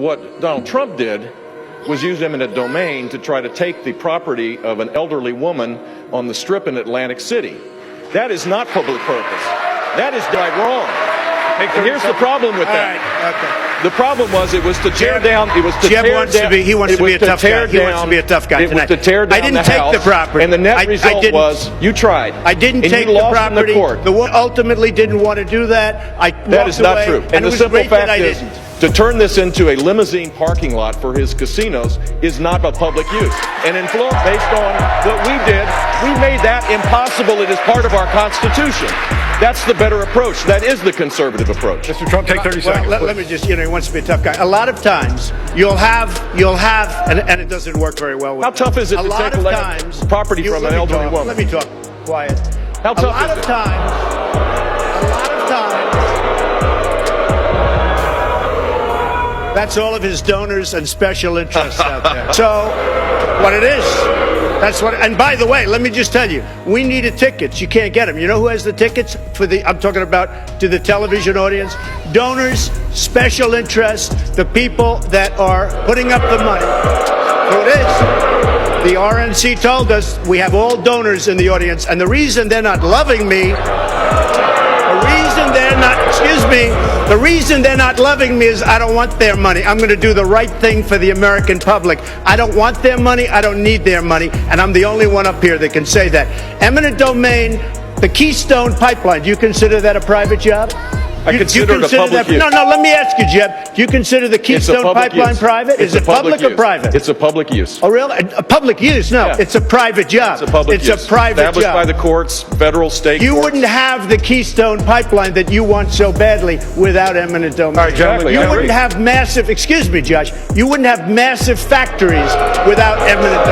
what Donald Trump did was use eminent domain to try to take the property of an elderly woman on the Strip in Atlantic City. That is not public purpose. That is right wrong. And here's the problem with that. All right, okay. The problem was it was to tear down. It was to Jeb tear wants down. to be. He wants to be a tough guy. He wants to be a tough guy It was tonight. to tear down I didn't the take house, the property. and the net result was you tried. I didn't and take you the lost property. in the court. The woman ultimately didn't want to do that. That is not true. And the it was simple great that fact I is, didn't. to turn this into a limousine parking lot for his casinos is not a public use. And in Florida, based on what we did, we made that impossible. It is part of our Constitution. That's the better approach. That is the conservative approach. Mr. Trump, take 30 seconds. Let me just, he wants to be a tough guy. A lot of times, you'll have, and it doesn't work very well with How tough is it to take times, property from an elderly woman? Let me talk. Quiet. How tough is it? A lot of times, that's all of his donors and special interests out there. So, what it is, that's what, and by the way, let me just tell you, we needed tickets. You can't get them. You know who has the tickets for I'm talking about to the television audience? Donors, special interests, the people that are putting up the money. So it is. The RNC told us we have all donors in the audience, and the reason they're not loving me, the reason they're not loving me is I don't want their money. I'm going to do the right thing for the American public. I don't want their money. I don't need their money. And I'm the only one up here that can say that. Eminent domain, the Keystone Pipeline, do you consider that a private job? I consider it a public use. No, let me ask you, Jeb. Do you consider the Keystone Pipeline private? Is it public or private? It's a public use. Oh, really? A public use? No, it's a private job. It's a public use. It's a private job. Established by the courts, federal, state You courts. wouldn't have the Keystone Pipeline that you want so badly without eminent domain. All right, exactly. You wouldn't have massive, excuse me, Josh, you wouldn't have massive factories without eminent domain.